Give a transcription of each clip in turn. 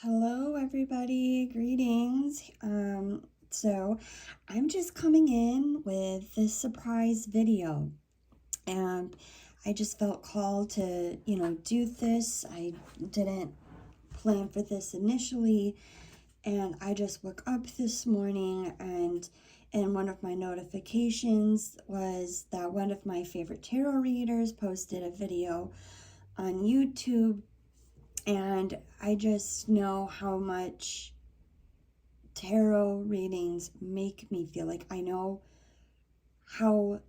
Hello, everybody. Greetings. So I'm just coming in with this surprise video, and I just felt called to, do this. I didn't plan for this initially, and I just woke up this morning, and one of my notifications was that one of my favorite tarot readers posted a video on YouTube, and I just know how much tarot readings make me feel. Like, I know how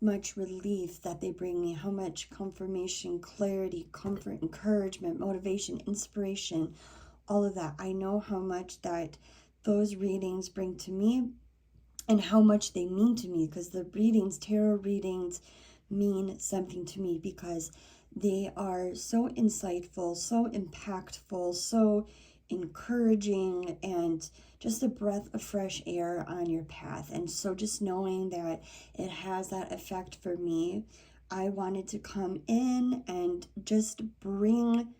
much relief that they bring me, how much confirmation, clarity, comfort, encouragement, motivation, inspiration, all of that. I know how much that those readings bring to me and how much they mean to me, because the tarot readings mean something to me because they are so insightful, so impactful, so encouraging, and just a breath of fresh air on your path. And so just knowing that it has that effect for me, I wanted to come in and just bring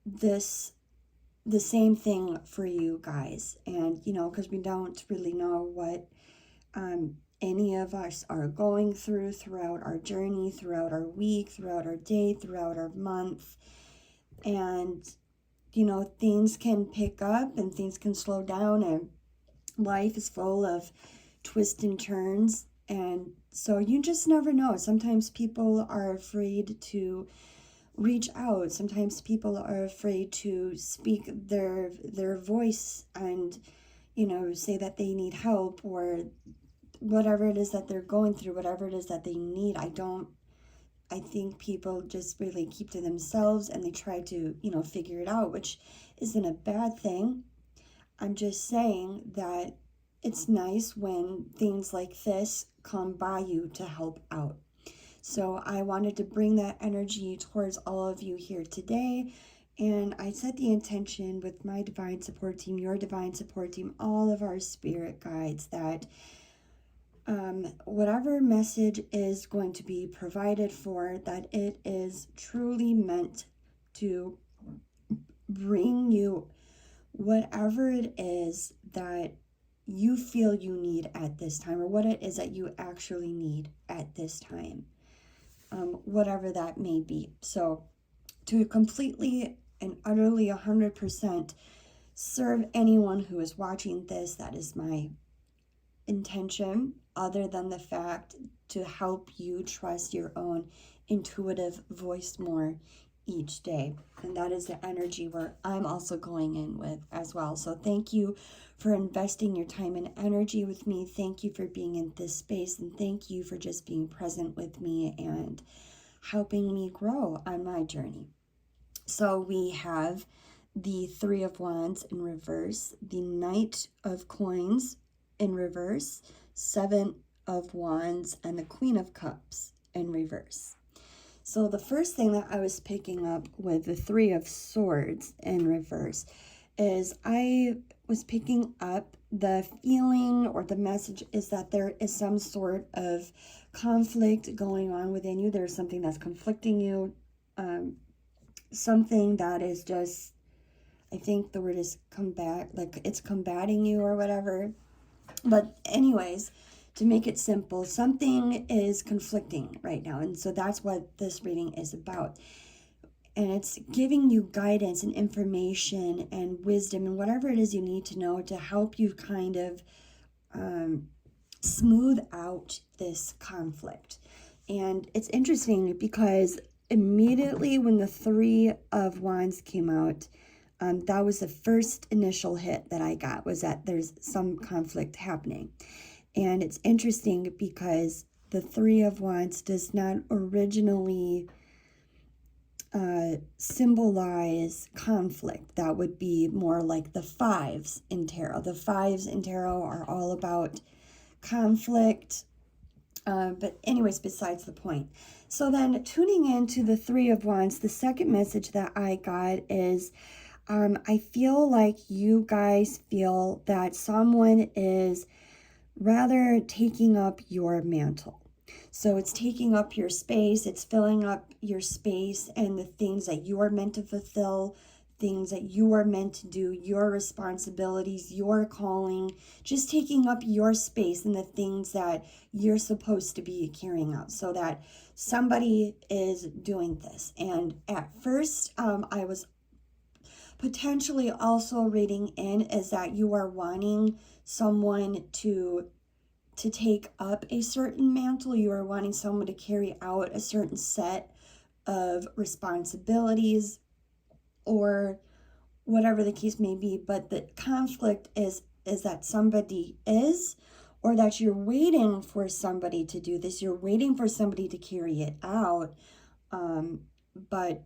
the same thing for you guys. And because we don't really know what any of us are going throughout our journey, throughout our week, throughout our day, throughout our month. And things can pick up and things can slow down, and life is full of twists and turns. And so you just never know. Sometimes people are afraid to reach out. Sometimes people are afraid to speak their voice and say that they need help, or whatever it is that they're going through, whatever it is that they need. I think people just really keep to themselves and they try to, figure it out, which isn't a bad thing. I'm just saying that it's nice when things like this come by you to help out. So I wanted to bring that energy towards all of you here today. And I set the intention with my divine support team, your divine support team, all of our spirit guides, that whatever message is going to be provided for, that it is truly meant to bring you whatever it is that you feel you need at this time, or what it is that you actually need at this time, whatever that may be. So to completely and utterly 100% serve anyone who is watching this, that is my intention, other than the fact to help you trust your own intuitive voice more each day. And that is the energy where I'm also going in with as well. So thank you for investing your time and energy with me. Thank you for being in this space, and thank you for just being present with me and helping me grow on my journey. So we have the Three of Wands in reverse, the Knight of Coins in reverse, Seven of Wands, and the Queen of Cups in reverse. So the first thing that I was picking up with the Three of Swords in reverse is I was picking up the feeling, or the message is that there is some sort of conflict going on within you. There's something that's conflicting you, something that is just, I think the word is combat, like it's combating you or whatever. But anyways, to make it simple, something is conflicting right now. And so that's what this reading is about. And it's giving you guidance and information and wisdom and whatever it is you need to know to help you kind of smooth out this conflict. And it's interesting because immediately when the Three of Wands came out, that was the first initial hit that I got, was that there's some conflict happening. And it's interesting because the Three of Wands does not originally symbolize conflict. That would be more like the fives in tarot. The fives in tarot are all about conflict. But anyways, besides the point. So then tuning into the Three of Wands, the second message that I got is, I feel like you guys feel that someone is rather taking up your mantle. So it's taking up your space, it's filling up your space and the things that you are meant to fulfill, things that you are meant to do, your responsibilities, your calling, just taking up your space and the things that you're supposed to be carrying out, so that somebody is doing this. And at first, I was potentially also reading in is that you are wanting someone to take up a certain mantle. You are wanting someone to carry out a certain set of responsibilities or whatever the case may be. But the conflict is that somebody is, or that you're waiting for somebody to do this. You're waiting for somebody to carry it out. But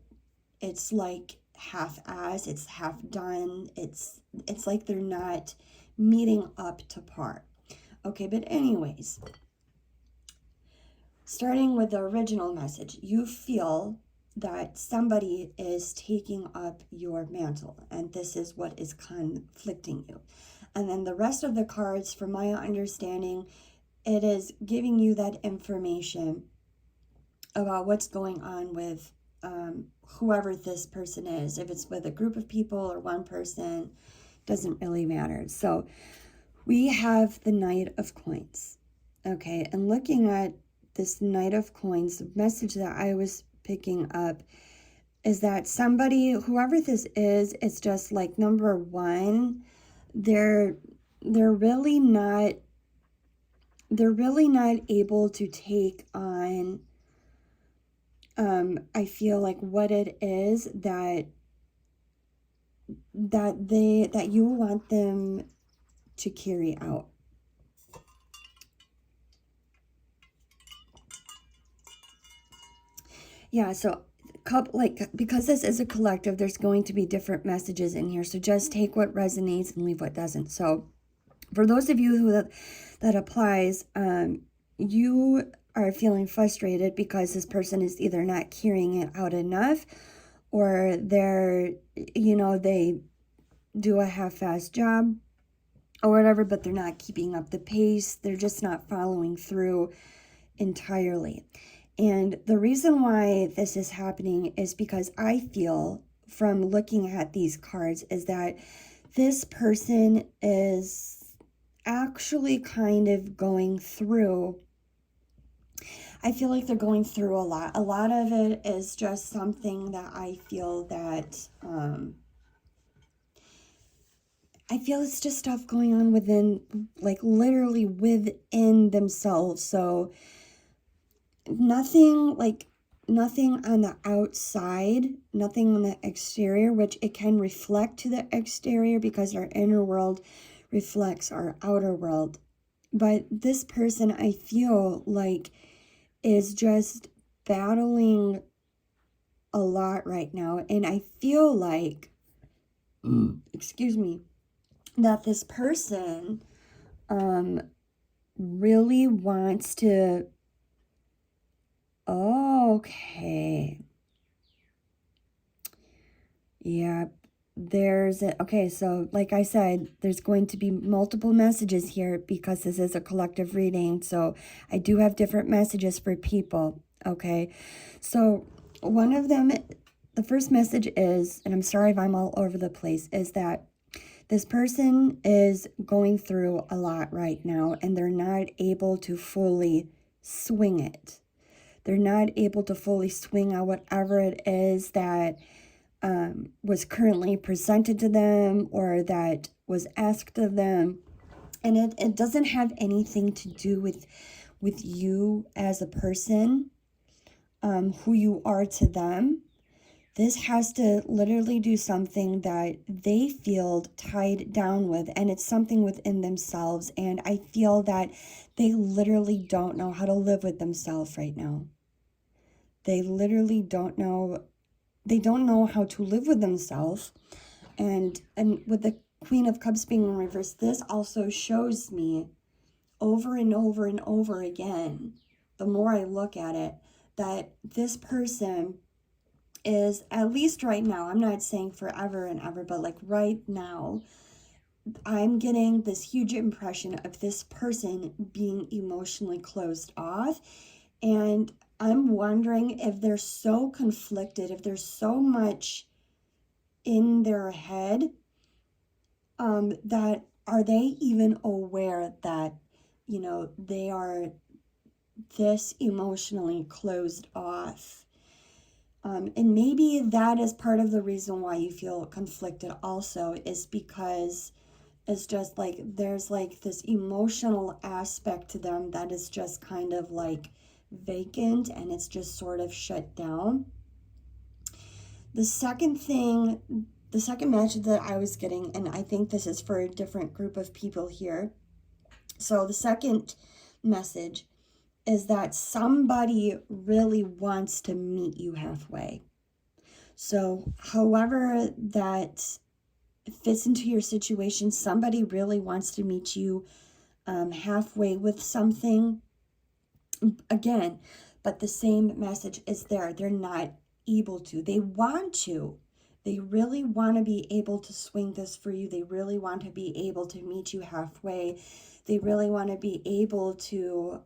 it's like half-assed, it's half done. It's like they're not meeting up to par. Okay, but anyways, starting with the original message, you feel that somebody is taking up your mantle, and this is what is conflicting you. And then the rest of the cards, from my understanding, it is giving you that information about what's going on with whoever this person is. If it's with a group of people or one person, doesn't really matter. So we have the Knight of Coins. Okay, and looking at this Knight of Coins, the message that I was picking up is that somebody, whoever this is, it's just like, number one, they're really not able to take on I feel like what it is that you want them to carry out. Yeah, so because this is a collective, there's going to be different messages in here. So just take what resonates and leave what doesn't. So for those of you who that applies, you are feeling frustrated because this person is either not carrying it out enough, or they're, they do a half-assed job or whatever, but they're not keeping up the pace. They're just not following through entirely. And the reason why this is happening is because I feel, from looking at these cards, is that this person is actually kind of going through, I feel like they're going through a lot. A lot of it is just something that I feel that, I feel it's just stuff going on within, like literally within themselves. So nothing on the outside, nothing on the exterior, which it can reflect to the exterior because our inner world reflects our outer world. But this person, I feel like, is just battling a lot right now. And I feel like, excuse me, that this person really wants to, okay. Yeah, okay, so like I said, there's going to be multiple messages here because this is a collective reading. So I do have different messages for people, okay? So one of them, the first message is, and I'm sorry if I'm all over the place, is that this person is going through a lot right now and they're not able to fully swing it. They're not able to fully swing out whatever it is that was currently presented to them or that was asked of them. And it doesn't have anything to do with you as a person, who you are to them. This has to literally do something that they feel tied down with, and it's something within themselves. And I feel that they literally don't know how to live with themselves right now. They literally don't know. They don't know how to live with themselves. And with the Queen of Cups being in reverse, this also shows me over and over and over again, the more I look at it, that this person is, at least right now, I'm not saying forever and ever, but like right now, I'm getting this huge impression of this person being emotionally closed off. And I'm wondering if they're so conflicted, if there's so much in their head, that are they even aware that, you know, they are this emotionally closed off? And maybe that is part of the reason why you feel conflicted also, is because it's just like there's like this emotional aspect to them that is just kind of like vacant, and it's just sort of shut down. The second message that I was getting, and I think this is for a different group of people here. So the second message is that somebody really wants to meet you halfway. So however that fits into your situation, somebody really wants to meet you halfway with something. Again, but the same message is there. They're not able to. They want to. They really want to be able to swing this for you. They really want to be able to meet you halfway. They really want to be able to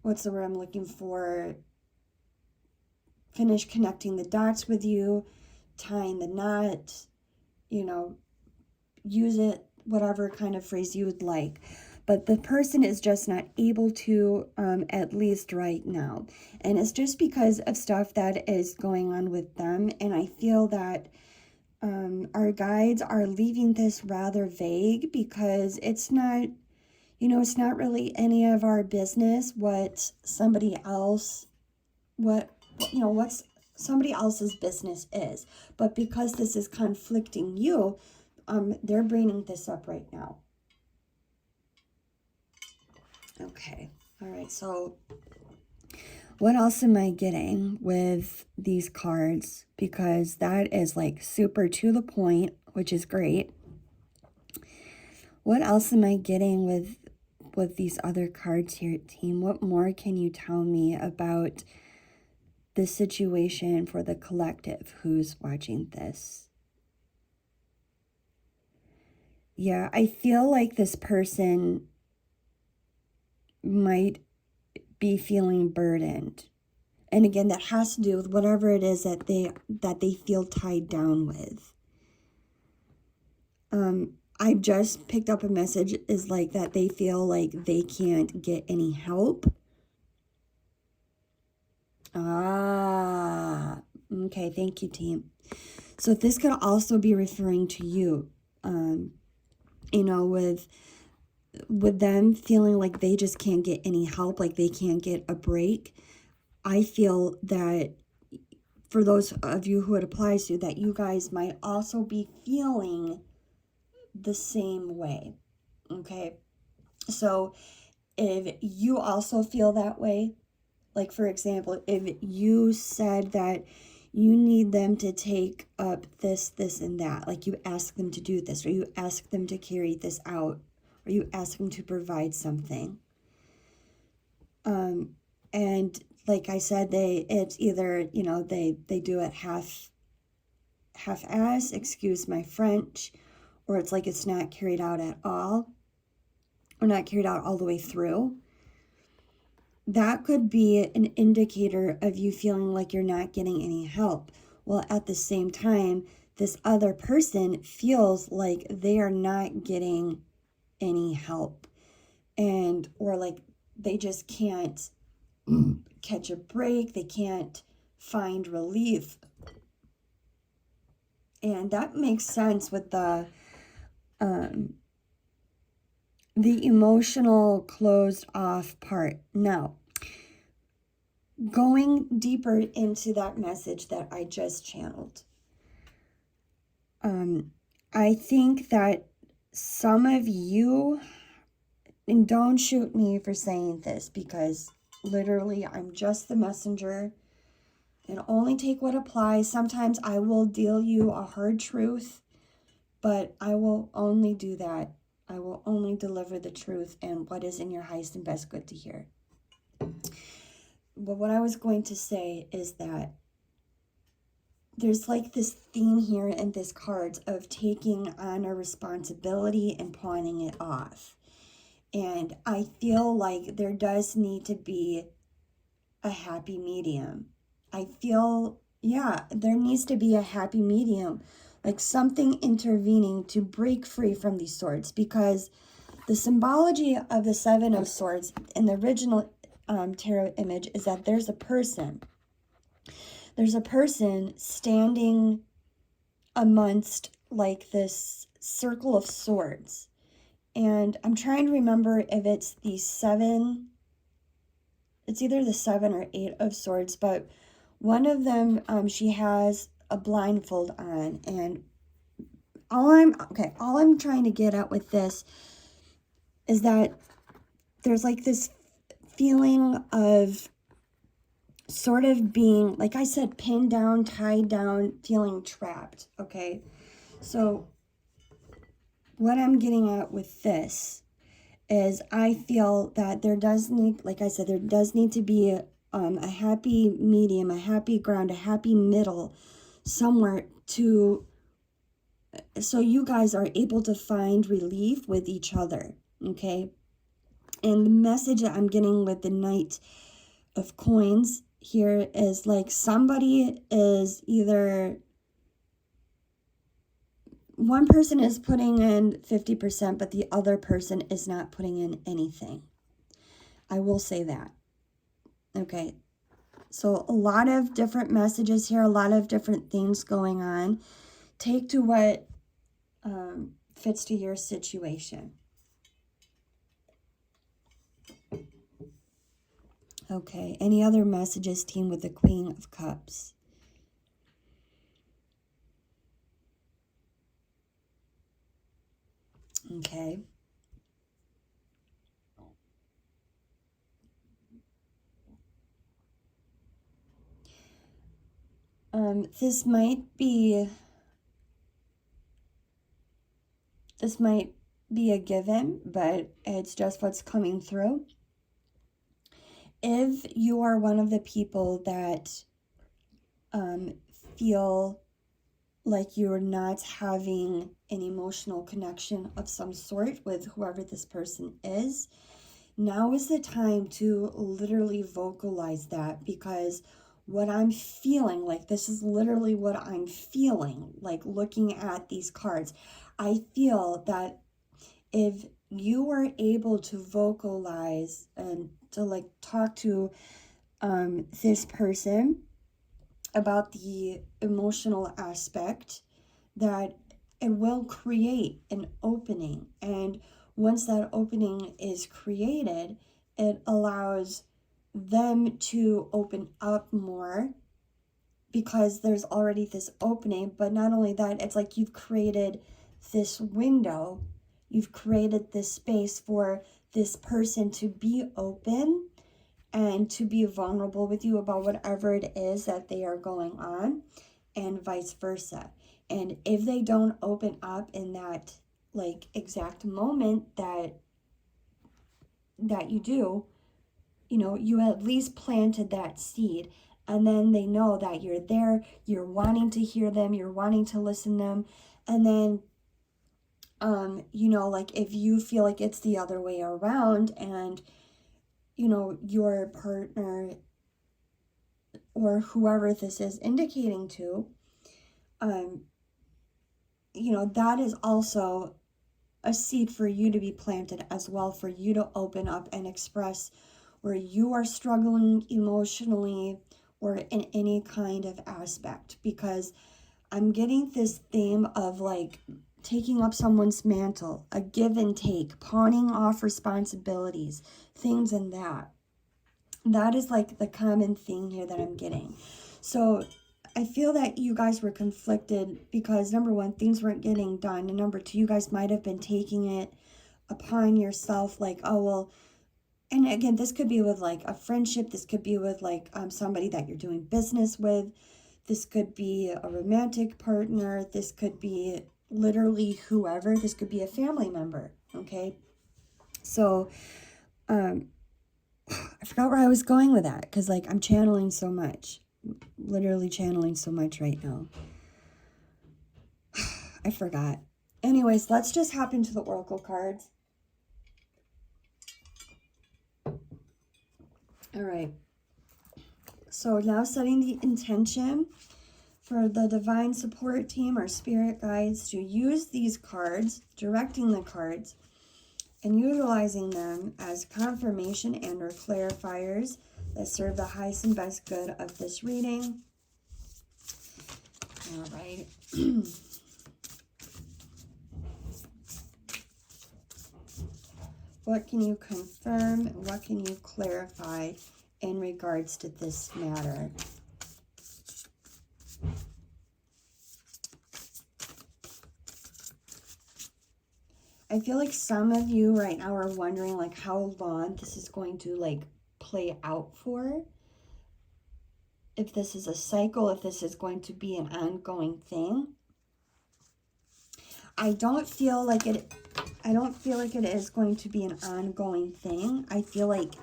what's the word I'm looking for? Finish connecting the dots with you, tying the knot, you know, use it, whatever kind of phrase you would like. But the person is just not able to, at least right now. And it's just because of stuff that is going on with them. And I feel that our guides are leaving this rather vague, because it's not, you know, it's not really any of our business what somebody else, what's somebody else's business is. But because this is conflicting you, they're bringing this up right now. Okay, all right, so what else am I getting with these cards? Because that is like super to the point, which is great. What else am I getting with these other cards here, team? What more can you tell me about the situation for the collective who's watching this? Yeah, I feel like this person might be feeling burdened. And again, that has to do with whatever it is that they feel tied down with. I just picked up a message is like that they feel like they can't get any help. Okay, thank you, team. So this could also be referring to you, you know, with them feeling like they just can't get any help, like they can't get a break. I feel that for those of you who it applies to, that you guys might also be feeling the same way. Okay, so if you also feel that way, like for example, if you said that you need them to take up this, and that, like you ask them to do this, or you ask them to carry this out, or you ask them to provide something. And like I said, it's either, you know, they do it half-ass, excuse my French, or it's like it's not carried out at all, or not carried out all the way through. That could be an indicator of you feeling like you're not getting any help. Well, at the same time, this other person feels like they are not getting any help, and or like they just can't catch a break, they can't find relief. And that makes sense with the emotional closed off part. Now, going deeper into that message that I just channeled, I think that some of you, and don't shoot me for saying this, because literally I'm just the messenger and only take what applies. Sometimes I will deal you a hard truth, but I will only do that. I will only deliver the truth and what is in your highest and best good to hear. But what I was going to say is that there's like this theme here in this cards of taking on a responsibility and pawning it off. And I feel like there does need to be a happy medium. I feel, yeah, there needs to be a happy medium, like something intervening to break free from these swords, because the symbology of the Seven of Swords in the original tarot image is that there's a person. There's a person standing amongst like this circle of swords. And I'm trying to remember if it's the seven, it's either the 7 or 8 of swords, but one of them, she has a blindfold on. And all I'm trying to get at with this is that there's like this feeling of sort of being, like I said, pinned down, tied down, feeling trapped, okay? So what I'm getting at with this is I feel that there does need, like I said, there does need to be a happy medium, a happy ground, a happy middle somewhere to, so you guys are able to find relief with each other, okay? And the message that I'm getting with the Knight of Coins here is like somebody is either, one person is putting in 50%, but the other person is not putting in anything. I will say that. Okay. So a lot of different messages here, a lot of different things going on. Take to what fits to your situation. Okay. Any other messages, team, with the Queen of Cups? Okay. This might be a given, but it's just what's coming through. If you are one of the people that feel like you're not having an emotional connection of some sort with whoever this person is, now is the time to literally vocalize that, because what I'm feeling, like this is literally what I'm feeling, like looking at these cards, I feel that if you were able to vocalize and to like talk to this person about the emotional aspect, that it will create an opening. And once that opening is created, it allows them to open up more, because there's already this opening. But not only that, it's like you've created this window, you've created this space for this person to be open and to be vulnerable with you about whatever it is that they are going on, and vice versa. And if they don't open up in that like exact moment that you do, you know, you at least planted that seed, and then they know that you're there, you're wanting to hear them, you're wanting to listen to them. And then you know, like if you feel like it's the other way around, and you know, your partner or whoever this is indicating to, you know, that is also a seed for you to be planted as well, for you to open up and express where you are struggling emotionally or in any kind of aspect. Because I'm getting this theme of like taking up someone's mantle, a give and take, pawning off responsibilities, things in that. That is like the common thing here that I'm getting. So I feel that you guys were conflicted because, number one, things weren't getting done. And number two, you guys might have been taking it upon yourself like, oh, well, and again, this could be with like a friendship. This could be with like somebody that you're doing business with. This could be a romantic partner. This could be literally whoever. This could be a family member, okay? So, I forgot where I was going with that, because like I'm channeling so much, literally channeling so much right now. I forgot. Anyways, let's just hop into the oracle cards. All right. So now setting the intention for the divine support team or spirit guides to use these cards, directing the cards, and utilizing them as confirmation and or clarifiers that serve the highest and best good of this reading. All right. What can you confirm? What can you clarify in regards to this matter? I feel like some of you right now are wondering like how long this is going to like play out for. If this is a cycle, if this is going to be an ongoing thing. I don't feel like it is going to be an ongoing thing. I feel like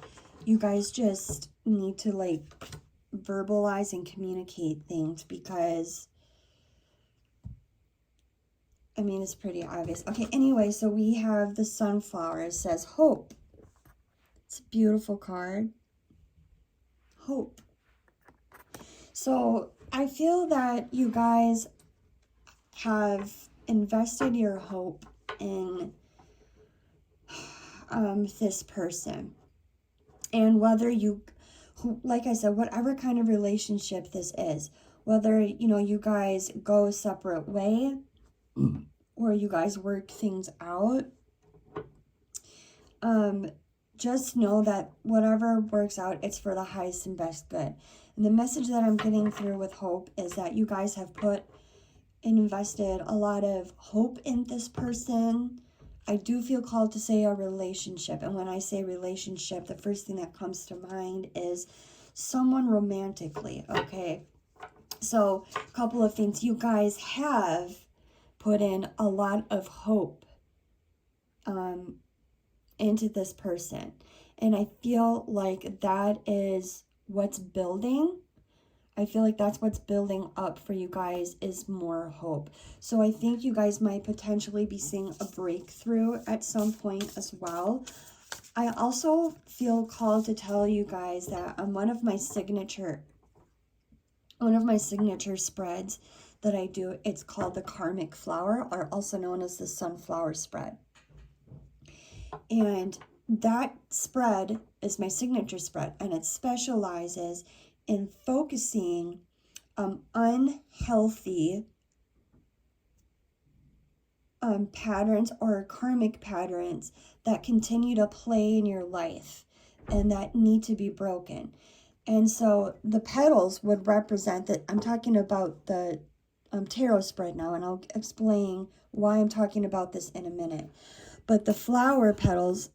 you guys just need to like verbalize and communicate things because I mean, it's pretty obvious. Okay, anyway, so we have the sunflower. It says hope. It's a beautiful card. Hope. So I feel that you guys have invested your hope in this person. And whether you, like I said, whatever kind of relationship this is, whether, you know, you guys go a separate way or you guys work things out, just know that whatever works out, it's for the highest and best good. And the message that I'm getting through with hope is that you guys have put and invested a lot of hope in this person. I do feel called to say a relationship. And when I say relationship, the first thing that comes to mind is someone romantically, okay? So a couple of things. You guys have put in a lot of hope into this person. And I feel like that is what's building. I feel like that's what's building up for you guys is more hope. So I think you guys might potentially be seeing a breakthrough at some point as well. I also feel called to tell you guys that on one of my signature spreads that I do, it's called the Karmic Flower, or also known as the Sunflower Spread. And that spread is my signature spread, and it specializes in focusing unhealthy patterns or karmic patterns that continue to play in your life and that need to be broken. And so the petals would represent that. I'm talking about the tarot spread now, and I'll explain why I'm talking about this in a minute. But the flower petals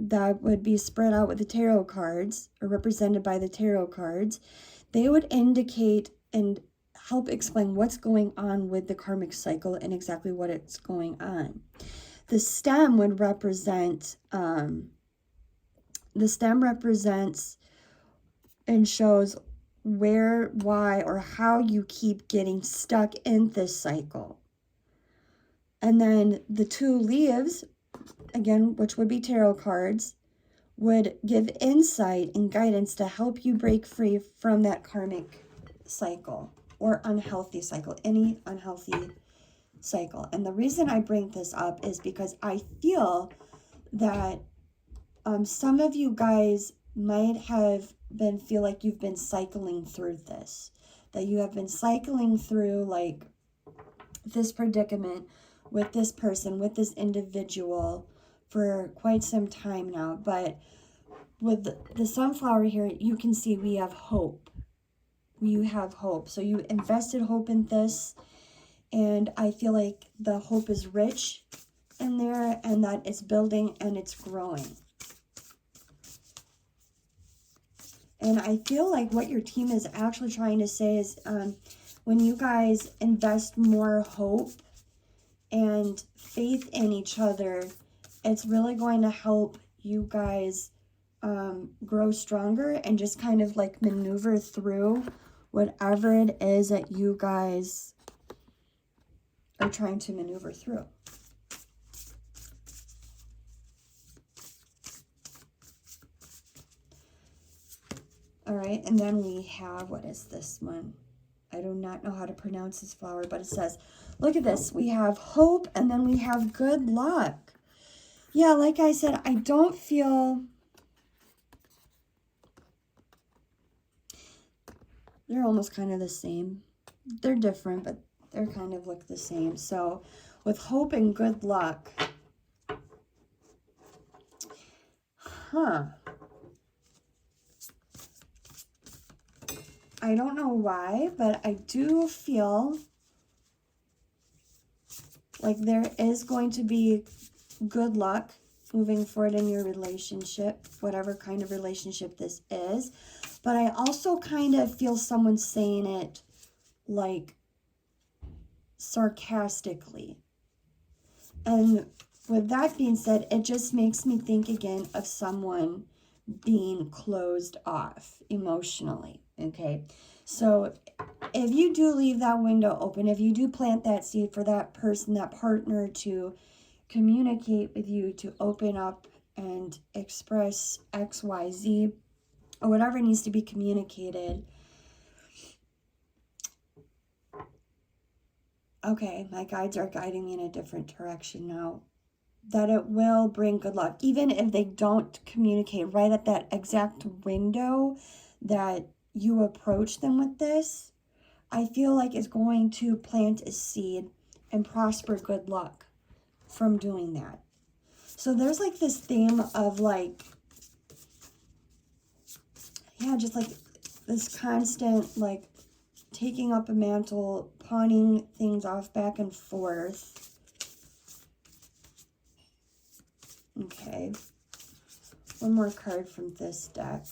that would be spread out with the tarot cards, or represented by the tarot cards, they would indicate and help explain what's going on with the karmic cycle and exactly what it's going on. The stem would represent, and shows where, why, or how you keep getting stuck in this cycle. And then the two leaves, again, which would be tarot cards, would give insight and guidance to help you break free from that karmic cycle or unhealthy cycle, any unhealthy cycle. And the reason I bring this up is because I feel that some of you guys might have feel like you've been cycling through this, that you have been cycling through like this predicament with this person, with this individual for quite some time now. But with the sunflower here, you can see we have hope. You have hope. So you invested hope in this, and I feel like the hope is rich in there and that it's building and it's growing. And I feel like what your team is actually trying to say is when you guys invest more hope and faith in each other, it's really going to help you guys grow stronger and just kind of like maneuver through whatever it is that you guys are trying to maneuver through. All right, and then we have, what is this one? I do not know how to pronounce this flower, but it says, look at this. We have hope, and then we have good luck. Yeah, like I said, I don't feel... They're almost kind of the same. They're different, but they're kind of look the same. So with hope and good luck. Huh. I don't know why, but I do feel like there is going to be good luck moving forward in your relationship, whatever kind of relationship this is. But I also kind of feel someone saying it like sarcastically. And with that being said, it just makes me think again of someone being closed off emotionally. Okay, so if you do leave that window open, if you do plant that seed for that person, that partner to communicate with you, to open up and express X, Y, Z, or whatever needs to be communicated. Okay, my guides are guiding me in a different direction now. That it will bring good luck. Even if they don't communicate right at that exact window that you approach them with this, I feel like it's going to plant a seed and prosper good luck from doing that. So there's like this theme of like, yeah, just like this constant like taking up a mantle, pawning things off back and forth. Okay. One more card from this deck.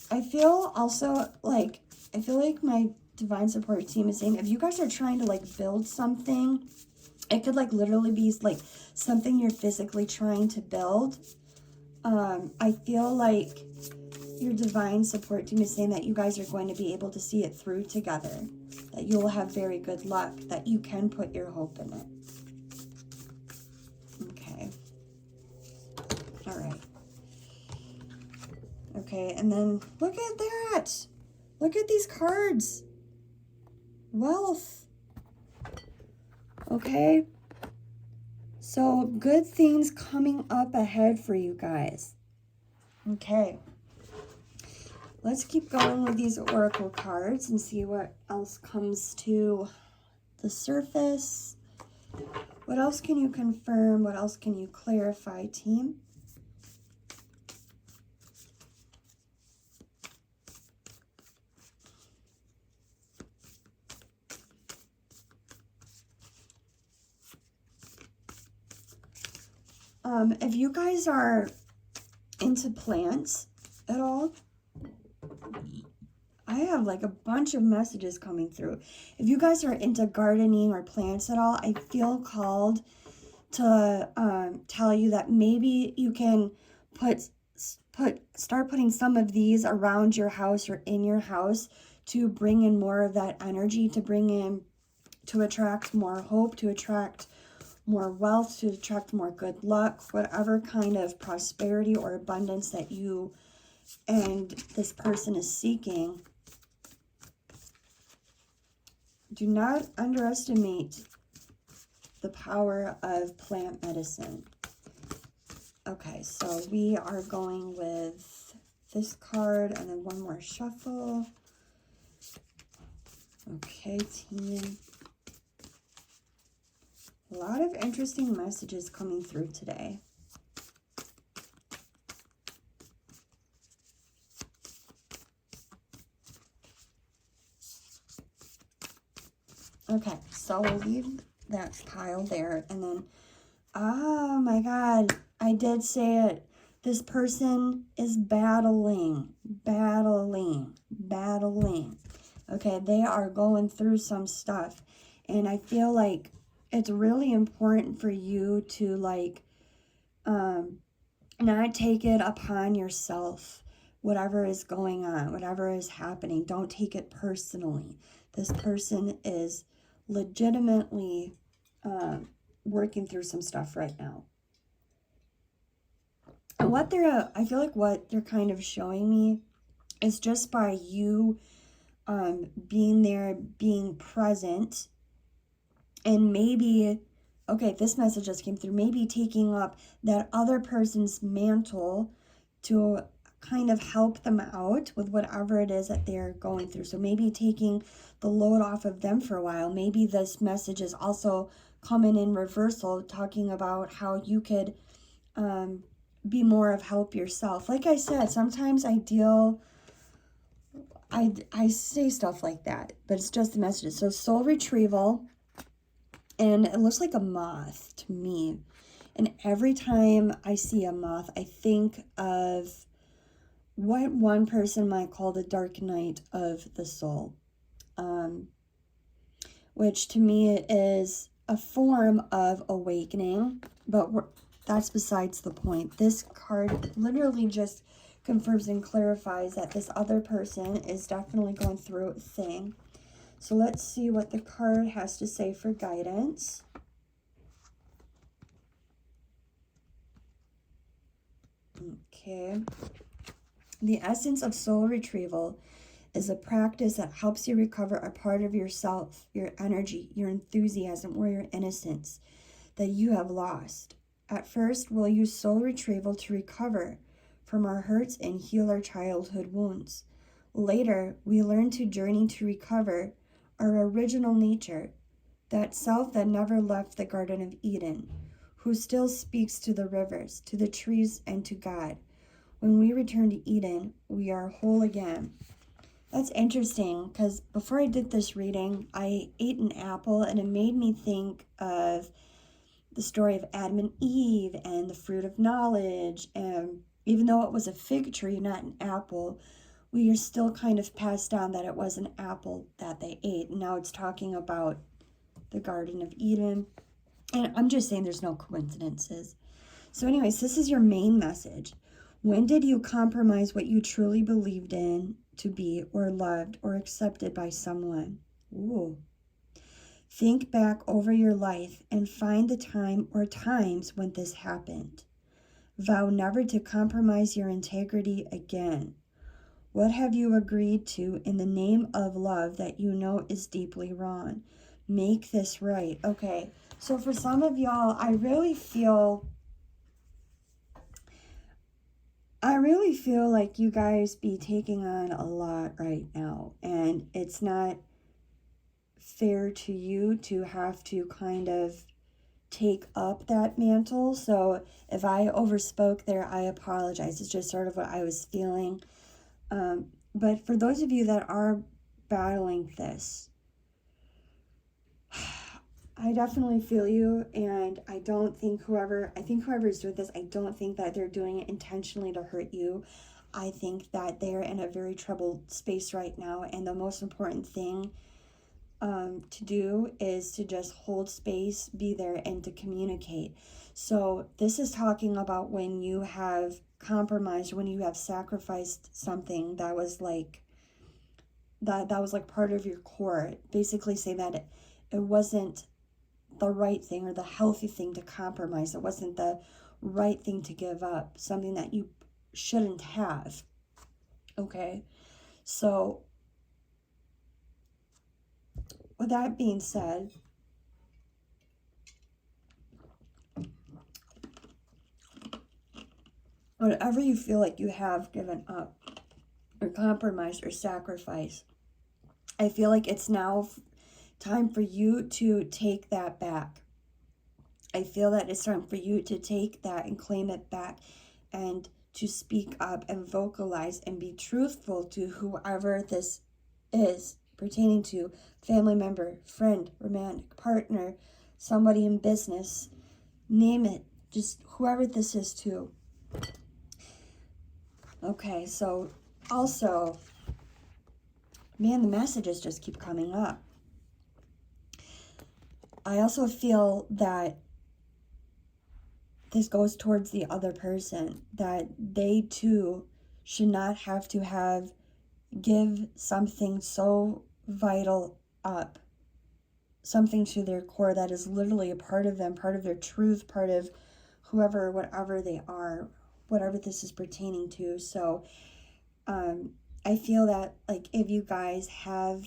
I feel like my divine support team is saying if you guys are trying to like build something, it could like literally be like something you're physically trying to build. I feel like your divine support team is saying that you guys are going to be able to see it through together, that you will have very good luck, that you can put your hope in it. Okay. All right. Okay, and then look at that. Look at these cards. Wealth. Okay. So good things coming up ahead for you guys. Okay. Let's keep going with these oracle cards and see what else comes to the surface. What else can you confirm? What else can you clarify, team? If you guys are into plants at all, I have like a bunch of messages coming through. If you guys are into gardening or plants at all, I feel called to tell you that maybe you can start putting some of these around your house or in your house to bring in more of that energy, to attract more hope, to attract more wealth, to attract more good luck, whatever kind of prosperity or abundance that you and this person is seeking. Do not underestimate the power of plant medicine. Okay, so we are going with this card and then one more shuffle. Okay, team. A lot of interesting messages coming through today. Okay, so we'll leave that pile there. And then, oh my God, I did say it. This person is battling. Okay, they are going through some stuff. And I feel like it's really important for you to like not take it upon yourself, whatever is going on, whatever is happening. Don't take it personally. This person is legitimately working through some stuff right now. And what I feel like what they're kind of showing me is just by you being there, being present, and maybe, okay, this message just came through, maybe taking up that other person's mantle to kind of help them out with whatever it is that they're going through. So maybe taking the load off of them for a while. Maybe this message is also coming in reversal, talking about how you could be more of help yourself. Like I said, sometimes I say stuff like that, but it's just the messages. So soul retrieval, and it looks like a moth to me. And every time I see a moth, I think of what one person might call the dark night of the soul, which to me is a form of awakening, but that's besides the point. This card literally just confirms and clarifies that this other person is definitely going through a thing. So let's see what the card has to say for guidance. Okay. The essence of soul retrieval is a practice that helps you recover a part of yourself, your energy, your enthusiasm, or your innocence that you have lost. At first, we'll use soul retrieval to recover from our hurts and heal our childhood wounds. Later, we learn to journey to recover our original nature, that self that never left the Garden of Eden, who still speaks to the rivers, to the trees, and to God. When we return to Eden, we are whole again. That's interesting, because before I did this reading, I ate an apple, and it made me think of the story of Adam and Eve and the fruit of knowledge. And even though it was a fig tree, not an apple, we are still kind of passed down that it was an apple that they ate. And now it's talking about the Garden of Eden. And I'm just saying there's no coincidences. So anyways, this is your main message. When did you compromise what you truly believed in to be or loved or accepted by someone? Ooh. Think back over your life and find the time or times when this happened. Vow never to compromise your integrity again. What have you agreed to in the name of love that you know is deeply wrong? Make this right. Okay, so for some of y'all, I really feel like you guys be taking on a lot right now, and it's not fair to you to have to kind of take up that mantle. So if I overspoke there, I apologize. It's just sort of what I was feeling. But for those of you that are battling this, I definitely feel you, and I think whoever's doing this, I don't think that they're doing it intentionally to hurt you. I think that they're in a very troubled space right now, and the most important thing to do is to just hold space, be there, and to communicate. So this is talking about when you have compromised, when you have sacrificed something that was like part of your core. Basically say that it wasn't the right thing or the healthy thing to compromise. It wasn't the right thing to give up, something that you shouldn't have. Okay, so with that being said, whatever you feel like you have given up or compromised or sacrificed, I feel like it's now time for you to take that back. I feel that it's time for you to take that and claim it back, and to speak up and vocalize and be truthful to whoever this is pertaining to: family member, friend, romantic partner, somebody in business, name it, just whoever this is to. Okay, so also, man, the messages just keep coming up. I also feel that this goes towards the other person, that they too should not have to give something so vital up something to their core that is literally a part of them, part of their truth, part of whoever, whatever they are, whatever this is pertaining to. So I feel that, like, if you guys have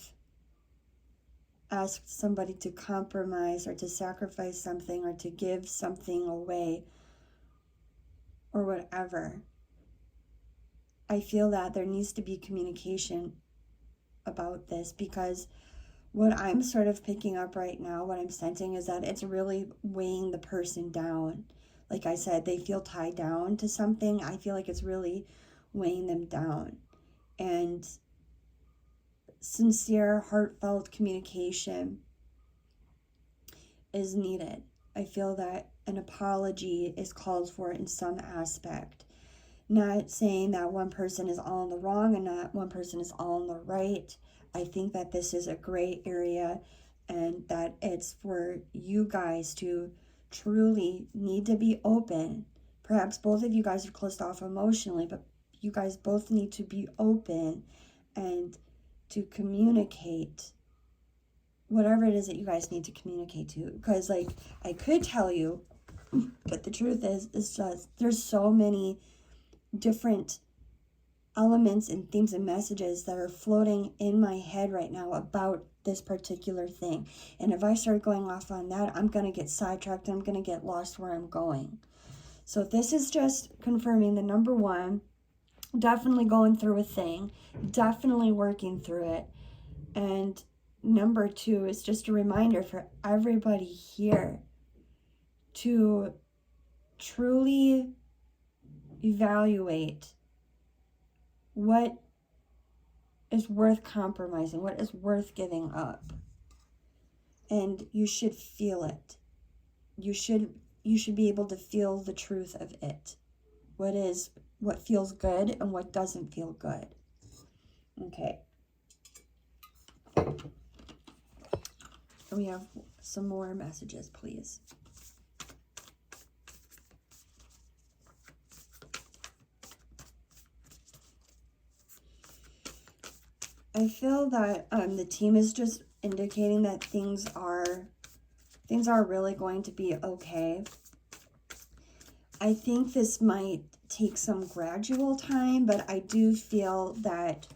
asked somebody to compromise or to sacrifice something or to give something away or whatever, I feel that there needs to be communication about this, because what I'm sort of picking up right now, what I'm sensing, is that it's really weighing the person down. Like I said, they feel tied down to something. I feel like it's really weighing them down. And sincere, heartfelt communication is needed. I feel that an apology is called for in some aspect. Not saying that one person is all in the wrong and not one person is all in the right. I think that this is a gray area, and that it's for you guys to truly need to be open. Perhaps both of you guys are closed off emotionally, but you guys both need to be open and to communicate whatever it is that you guys need to communicate to. Because, like, I could tell you, but the truth is just there's so many different elements and themes and messages that are floating in my head right now about this particular thing. And if I start going off on that, I'm going to get sidetracked and I'm going to get lost where I'm going. So this is just confirming the number one, definitely going through a thing, definitely working through it. And number two is just a reminder for everybody here to truly evaluate what is worth compromising, what is worth giving up. And you should feel it. You should be able to feel the truth of it. What feels good and what doesn't feel good. Okay. We have some more messages, please. I feel that the team is just indicating that things are really going to be okay. I think this might take some gradual time, but I do feel that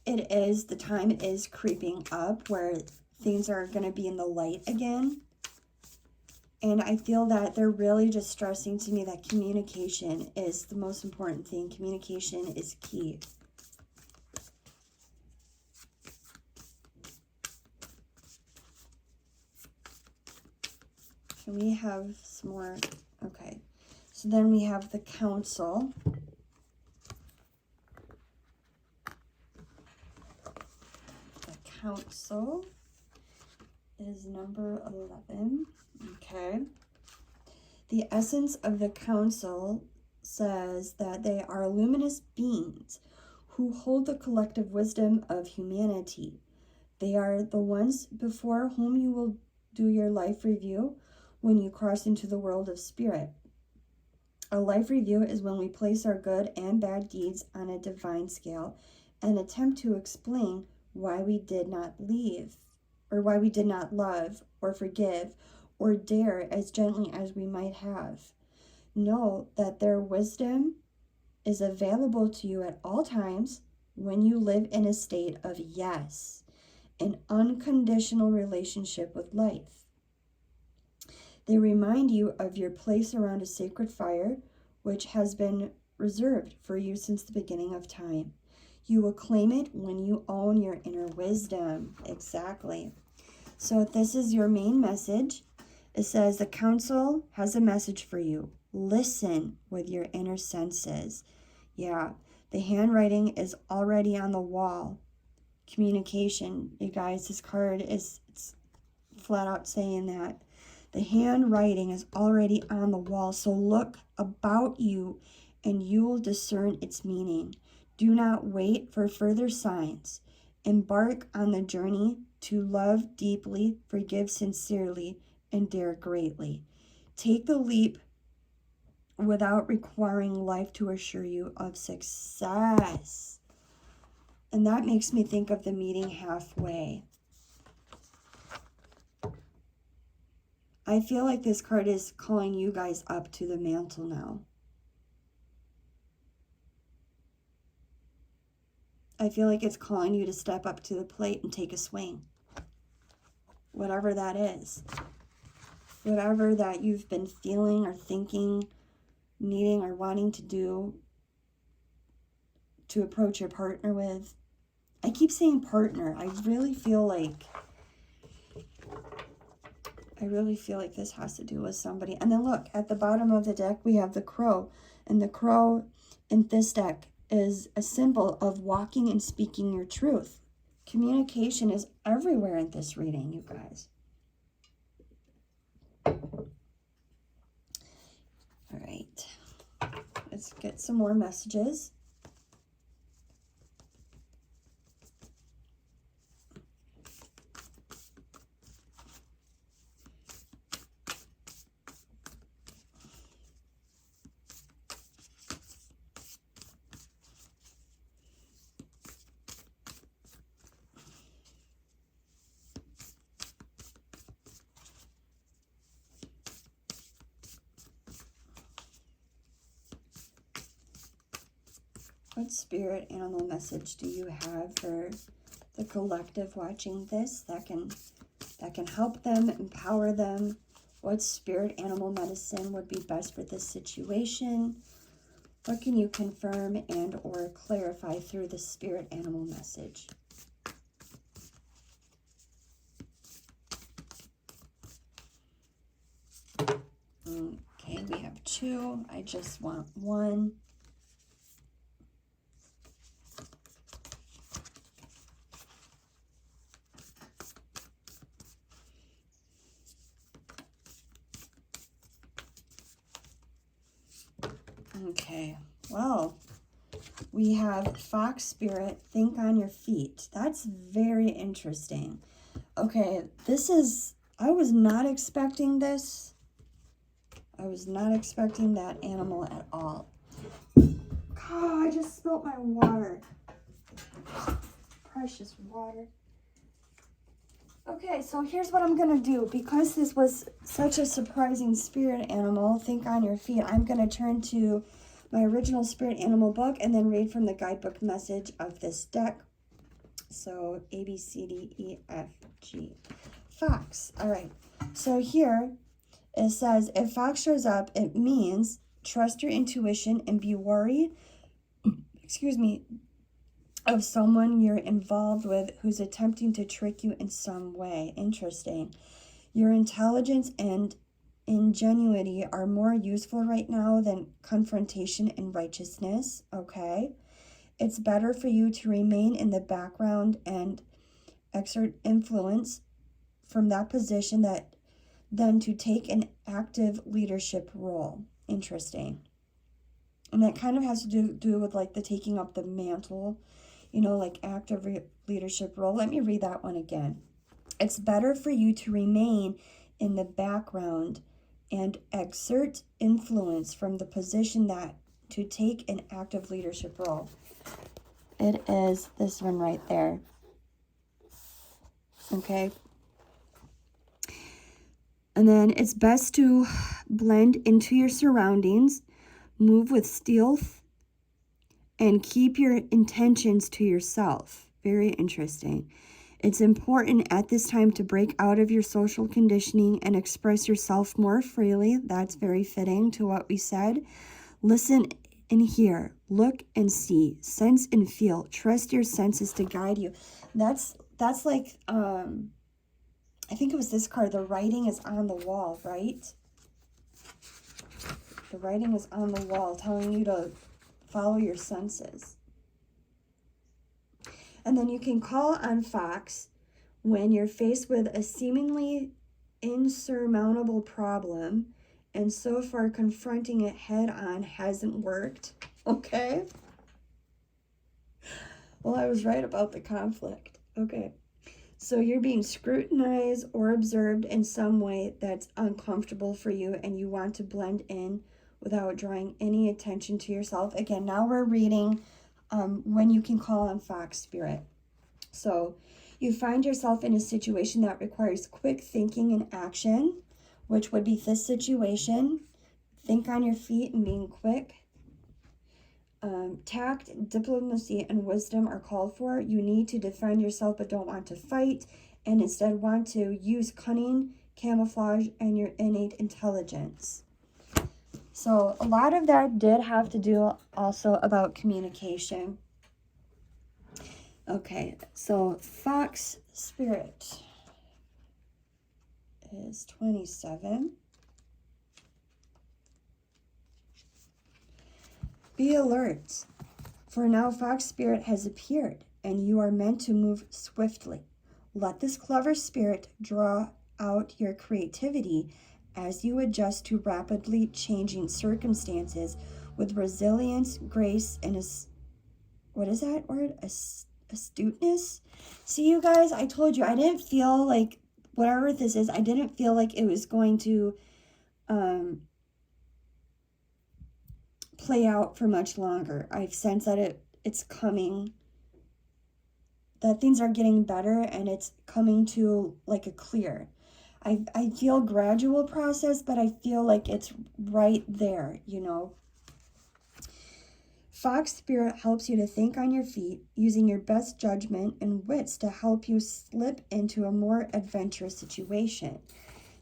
the time is creeping up where things are going to be in the light again. And I feel that they're really just stressing to me that communication is the most important thing. Communication is key. Can we have some more? Okay. So then we have the council. The council is number 11. Okay. The essence of the council says that they are luminous beings who hold the collective wisdom of humanity. They are the ones before whom you will do your life review when you cross into the world of spirit. A life review is when we place our good and bad deeds on a divine scale and attempt to explain why we did not leave, or why we did not love or forgive or dare as gently as we might have. Know that their wisdom is available to you at all times when you live in a state of yes, an unconditional relationship with life. They remind you of your place around a sacred fire, which has been reserved for you since the beginning of time. You will claim it when you own your inner wisdom. Exactly. So this is your main message. It says the council has a message for you. Listen with your inner senses. Yeah, the handwriting is already on the wall. Communication, you guys, this card is flat out saying that. The handwriting is already on the wall, so look about you and you will discern its meaning. Do not wait for further signs. Embark on the journey to love deeply, forgive sincerely, and dare greatly. Take the leap without requiring life to assure you of success. And that makes me think of the meeting halfway. I feel like this card is calling you guys up to the mantle now. I feel like it's calling you to step up to the plate and take a swing. Whatever that is. Whatever that you've been feeling or thinking, needing or wanting to do to approach your partner with. I keep saying partner. I really feel like this has to do with somebody. And then look, at the bottom of the deck, we have the crow. And the crow in this deck is a symbol of walking and speaking your truth. Communication is everywhere in this reading, you guys. All right. Let's get some more messages. What spirit animal message do you have for the collective watching this that can help them, empower them? What spirit animal medicine would be best for this situation? What can you confirm and or clarify through the spirit animal message? Okay, we have 2. I just want 1. Okay, well, we have Fox Spirit, think on your feet. That's very interesting. Okay, I was not expecting this. I was not expecting that animal at all. God, I just spilled my water. Precious water. Okay, so here's what I'm going to do. Because this was such a surprising spirit animal, think on your feet, I'm going to turn to my original spirit animal book and then read from the guidebook message of this deck. So A, B, C, D, E, F, G. Fox. All right. So here it says, if fox shows up, it means trust your intuition and be wary, of someone you're involved with who's attempting to trick you in some way. Interesting. Your intelligence and ingenuity are more useful right now than confrontation and righteousness. Okay. It's better for you to remain in the background and exert influence from that position than to take an active leadership role. Interesting. And that kind of has to do with like the taking up the mantle, like active leadership role. Let me read that one again. It's better for you to remain in the background and exert influence from the position to take an active leadership role. It is this one right there. Okay. And then it's best to blend into your surroundings, move with stealth, and keep your intentions to yourself. Very interesting. It's important at this time to break out of your social conditioning and express yourself more freely. That's very fitting to what we said. Listen and hear, look and see, sense and feel. Trust your senses to guide you. That's like, I think it was this card. The writing is on the wall, right? The writing is on the wall telling you to follow your senses. And then you can call on Fox when you're faced with a seemingly insurmountable problem, and so far confronting it head on hasn't worked. Okay? Well, I was right about the conflict. Okay. So you're being scrutinized or observed in some way that's uncomfortable for you, and you want to blend in without drawing any attention to yourself. Again, now we're reading when you can call on Fox Spirit. So you find yourself in a situation that requires quick thinking and action, which would be this situation. Think on your feet and being quick. Tact, diplomacy, and wisdom are called for. You need to defend yourself but don't want to fight, and instead want to use cunning, camouflage, and your innate intelligence. So a lot of that did have to do also about communication. Okay, so Fox Spirit is 27. Be alert, for now Fox Spirit has appeared, and you are meant to move swiftly. Let this clever spirit draw out your creativity as you adjust to rapidly changing circumstances with resilience, grace, and what is that word? Astuteness? See, you guys, I told you, I didn't feel like, whatever this is, I didn't feel like it was going to play out for much longer. I've sensed that it's coming, that things are getting better, and it's coming to like a clear. I feel gradual process, but I feel like it's right there, you know. Fox Spirit helps you to think on your feet, using your best judgment and wits to help you slip into a more adventurous situation.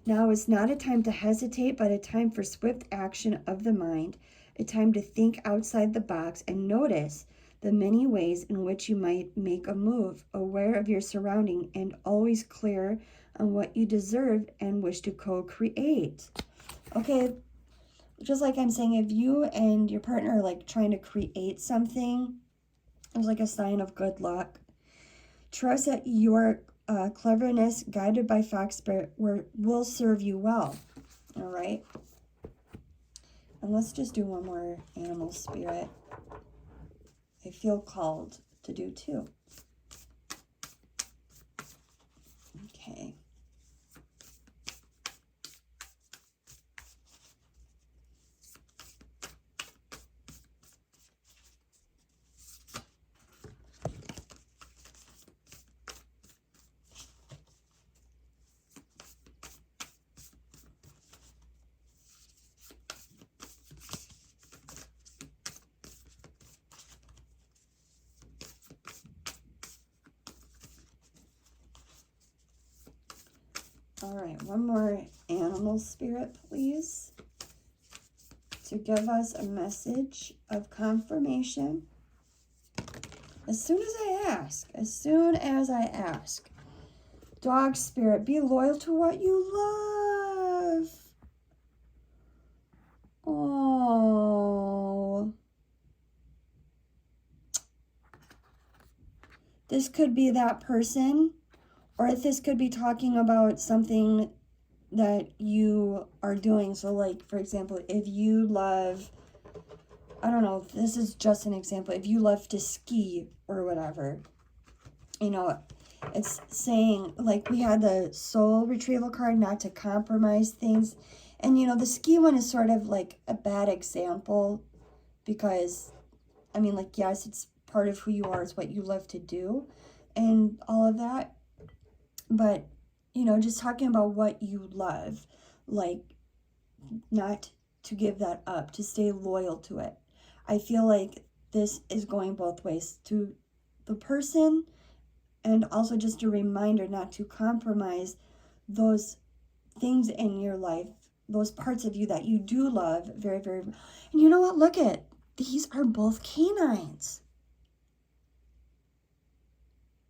Now is not a time to hesitate, but a time for swift action of the mind, a time to think outside the box and notice the many ways in which you might make a move, aware of your surrounding and always clear on what you deserve and wish to co-create. Okay, just like I'm saying, if you and your partner are like trying to create something, it's like a sign of good luck. Trust that your cleverness, guided by Fox Spirit, will serve you well. All right. And let's just do one more animal spirit. I feel called to do two. Okay. All right, one more animal spirit, please, to give us a message of confirmation. As soon as I ask, dog spirit, be loyal to what you love. Oh. This could be that person, or this could be talking about something that you are doing. So like, for example, if you love, I don't know, this is just an example. If you love to ski or whatever, you know, it's saying, like, we had the soul retrieval card, not to compromise things. And, you know, the ski one is sort of like a bad example because, I mean, like, yes, it's part of who you are. It's what you love to do and all of that. But, you know, just talking about what you love, like, not to give that up, to stay loyal to it. I feel like this is going both ways, to the person, and also just a reminder not to compromise those things in your life, those parts of you that you do love very, very. And you know what? Look at, these are both canines.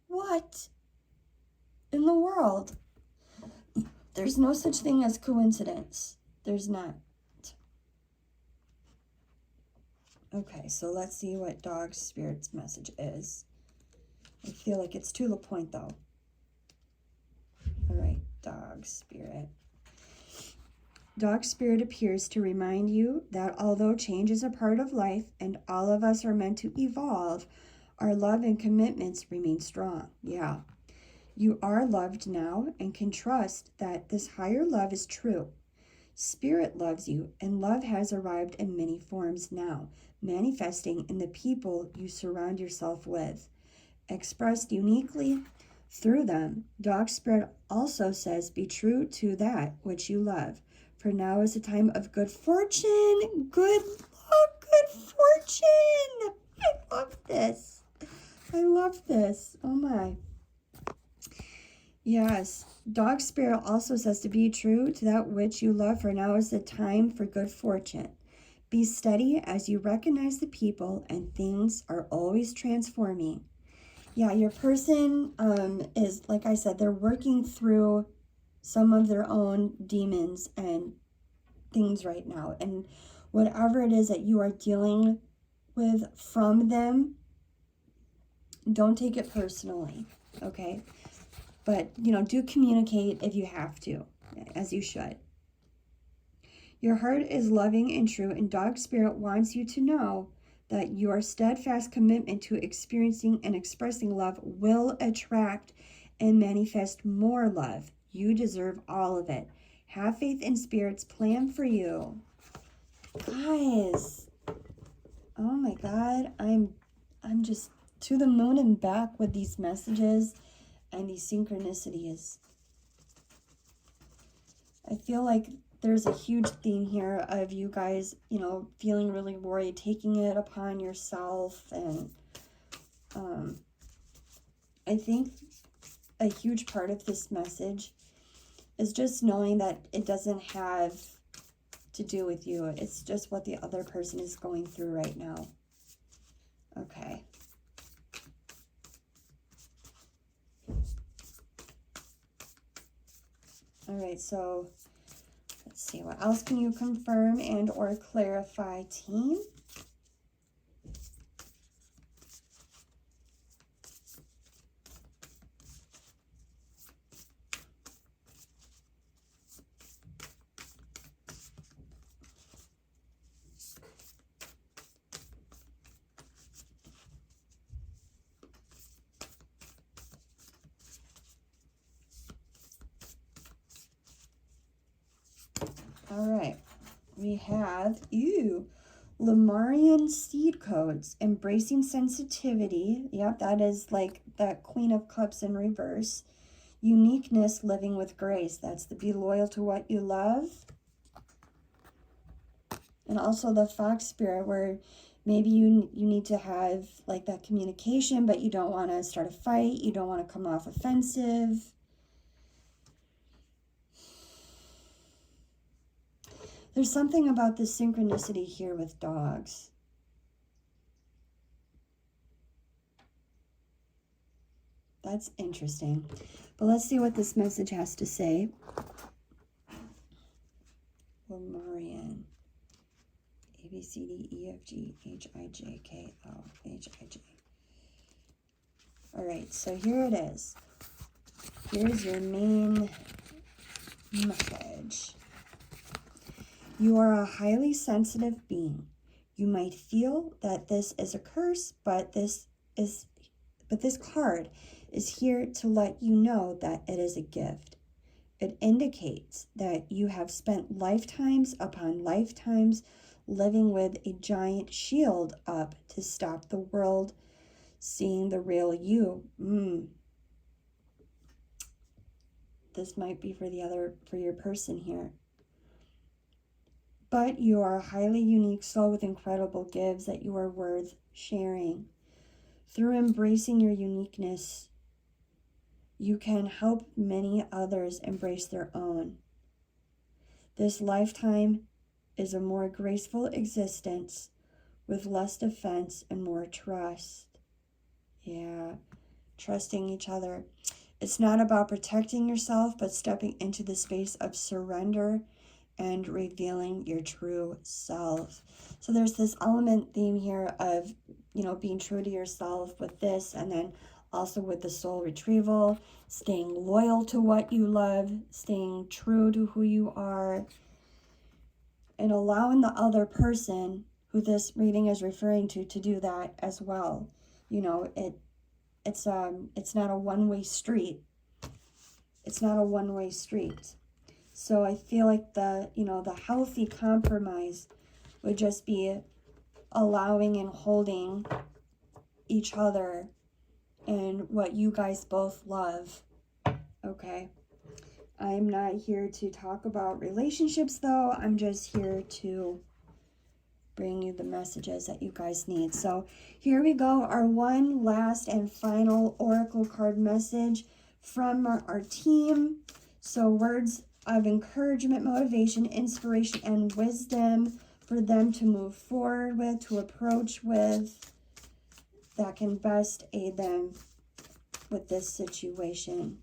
What in the world? There's no such thing as coincidence. There's not. Okay, so let's see what dog spirit's message is. I feel like it's to the point though. All right, dog spirit. Dog spirit appears to remind you that although change is a part of life and all of us are meant to evolve, our love and commitments remain strong. Yeah. You are loved now and can trust that this higher love is true. Spirit loves you, and love has arrived in many forms now, manifesting in the people you surround yourself with. Expressed uniquely through them, dog spirit also says, be true to that which you love. for now is a time of good fortune, good luck, good fortune. I love this. I love this. Oh my. Yes. Dog spirit also says to be true to that which you love, for now is the time for good fortune. Be steady as you recognize the people and things are always transforming. Yeah, your person is, like I said, they're working through some of their own demons and things right now. And whatever it is that you are dealing with from them, don't take it personally, okay? But, you know, do communicate if you have to, as you should. Your heart is loving and true, and dog spirit wants you to know that your steadfast commitment to experiencing and expressing love will attract and manifest more love. You deserve all of it. Have faith in Spirit's plan for you. Guys, oh my God, I'm just to the moon and back with these messages and these synchronicities. I feel like there's a huge theme here of you guys, you know, feeling really worried, taking it upon yourself. And I think a huge part of this message is just knowing that it doesn't have to do with you. It's just what the other person is going through right now. Okay. All right, so let's see, what else can you confirm and or clarify, team? All right, we have, Lemurian seed codes, embracing sensitivity. Yep, that is like that Queen of Cups in reverse. Uniqueness, living with grace. That's the be loyal to what you love. And also the Fox spirit, where maybe you need to have like that communication, but you don't want to start a fight. You don't want to come off offensive. There's something about the synchronicity here with dogs. That's interesting. But let's see what this message has to say. Lemurian. A, B, C, D, E, F, G, H, I, J, K, L, H, I, J. All right, so here it is. Here's your main message. You are a highly sensitive being. You might feel that this is a curse, but this card is here to let you know that it is a gift. It indicates that you have spent lifetimes upon lifetimes living with a giant shield up to stop the world seeing the real you. This might be for your person here. But you are a highly unique soul with incredible gifts that you are worth sharing. Through embracing your uniqueness, you can help many others embrace their own. This lifetime is a more graceful existence with less defense and more trust. Yeah, trusting each other. It's not about protecting yourself, but stepping into the space of surrender and revealing your true self. So there's this element theme here of, being true to yourself with this, and then also with the soul retrieval, staying loyal to what you love, staying true to who you are, and allowing the other person who this reading is referring to do that as well. It's not a one-way street. It's not a one-way street. So I feel like the healthy compromise would just be allowing and holding each other and what you guys both love. Okay. I'm not here to talk about relationships, though. I'm just here to bring you the messages that you guys need. So here we go, our one last and final oracle card message from our team. So words of encouragement, motivation, inspiration, and wisdom for them to move forward with, to approach with, that can best aid them with this situation.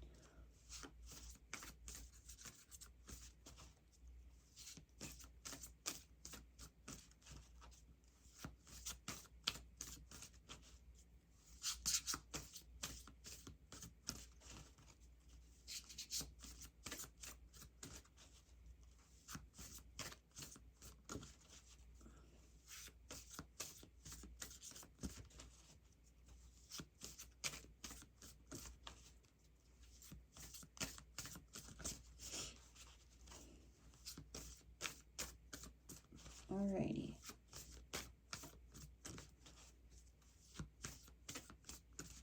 Alrighty.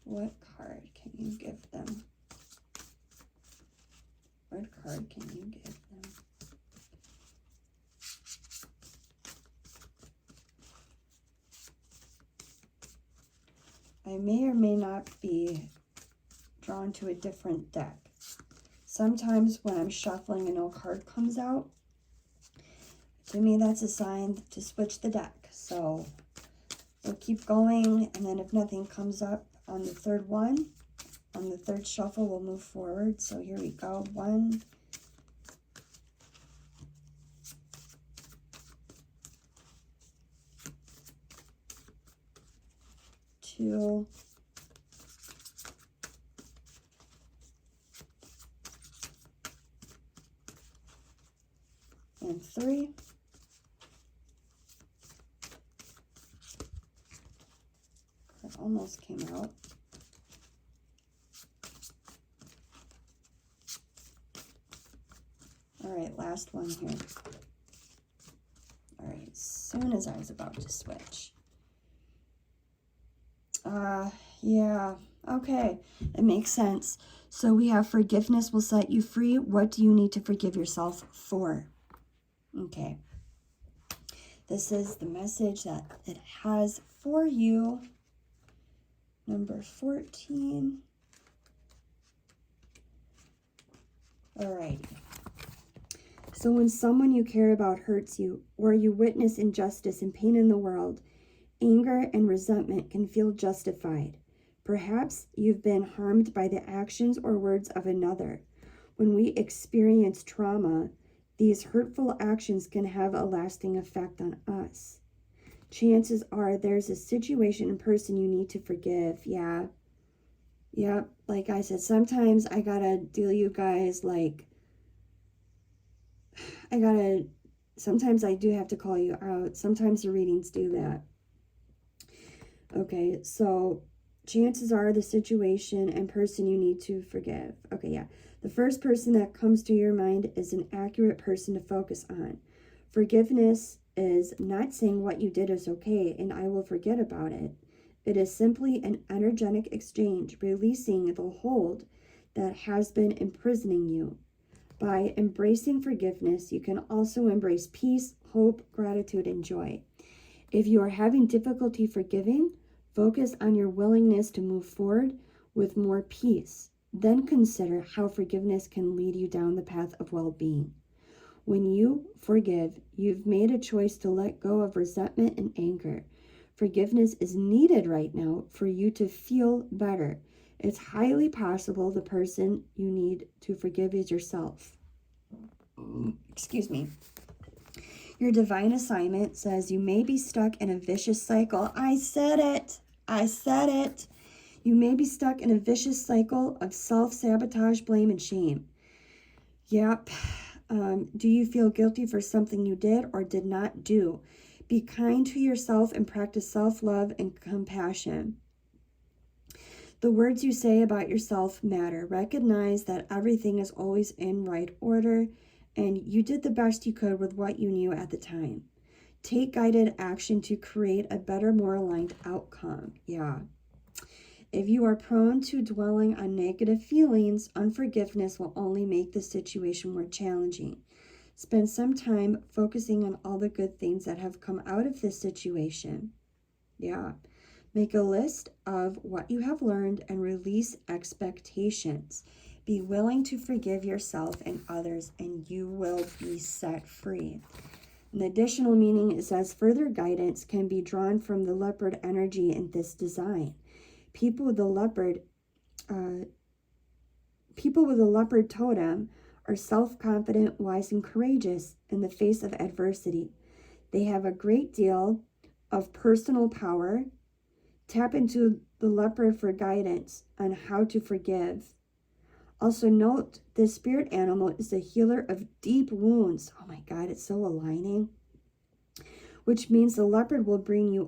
What card can you give them? What card can you give them? I may or may not be drawn to a different deck. Sometimes when I'm shuffling and no card comes out, to me that's a sign to switch the deck. So we'll keep going, and then if nothing comes up on the third one, on the third shuffle, we'll move forward. So here we go. 1, 2, and 3. It almost came out. All right, last one here. All right, as soon as I was about to switch. Yeah, okay, it makes sense. So we have forgiveness will set you free. What do you need to forgive yourself for? Okay. This is the message that it has for you. Number 14. All right. So when someone you care about hurts you, or you witness injustice and pain in the world, anger and resentment can feel justified. Perhaps you've been harmed by the actions or words of another. When we experience trauma, these hurtful actions can have a lasting effect on us. Chances are there's a situation and person you need to forgive. Yeah. Yep. Like I said, sometimes I gotta deal you guys like, sometimes I do have to call you out. Sometimes the readings do that. Okay, so chances are the situation and person you need to forgive. Okay, yeah. The first person that comes to your mind is an accurate person to focus on. Forgiveness is not saying what you did is okay and I will forget about it. It is simply an energetic exchange, releasing the hold that has been imprisoning you. By embracing forgiveness, you can also embrace peace, hope, gratitude, and joy. If you are having difficulty forgiving, focus on your willingness to move forward with more peace. Then consider how forgiveness can lead you down the path of well-being. When you forgive, you've made a choice to let go of resentment and anger. Forgiveness is needed right now for you to feel better. It's highly possible the person you need to forgive is yourself. Excuse me. Your divine assignment says you may be stuck in a vicious cycle. I said it. You may be stuck in a vicious cycle of self-sabotage, blame, and shame. Yep. Do you feel guilty for something you did or did not do? Be kind to yourself and practice self-love and compassion. The words you say about yourself matter. Recognize that everything is always in right order, and you did the best you could with what you knew at the time. Take guided action to create a better, more aligned outcome. Yeah. If you are prone to dwelling on negative feelings, unforgiveness will only make the situation more challenging. Spend some time focusing on all the good things that have come out of this situation. Yeah. Make a list of what you have learned and release expectations. Be willing to forgive yourself and others, and you will be set free. An additional meaning is as further guidance can be drawn from the leopard energy in this design. People with a leopard totem are self-confident, wise, and courageous in the face of adversity. They have a great deal of personal power. Tap into the leopard for guidance on how to forgive. Also note, this spirit animal is a healer of deep wounds. Oh my God, it's so aligning. Which means the leopard will bring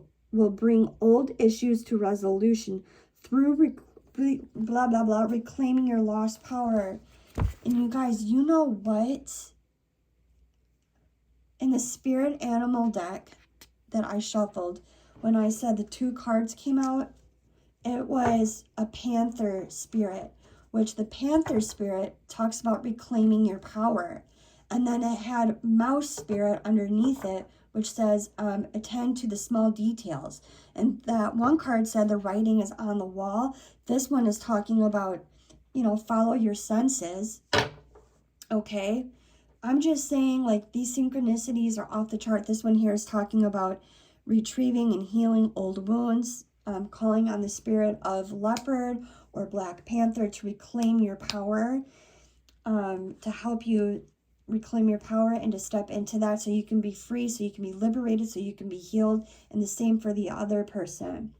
old issues to resolution through reclaiming your lost power. And you guys, you know what? In the spirit animal deck that I shuffled, when I said the 2 cards came out, it was a panther spirit, which the panther spirit talks about reclaiming your power. And then it had mouse spirit underneath it, which says attend to the small details. And that one card said the writing is on the wall. This one is talking about, follow your senses. Okay. I'm just saying, like, these synchronicities are off the chart. This one here is talking about retrieving and healing old wounds, calling on the spirit of leopard or black panther to reclaim your power, to help you reclaim your power and to step into that so you can be free, so you can be liberated, so you can be healed, and the same for the other person.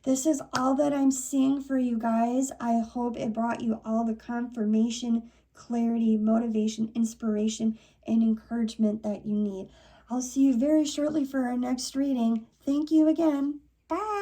This is all that I'm seeing for you guys. I hope it brought you all the confirmation, clarity, motivation, inspiration, and encouragement that you need. I'll see you very shortly for our next reading. Thank you again. Bye.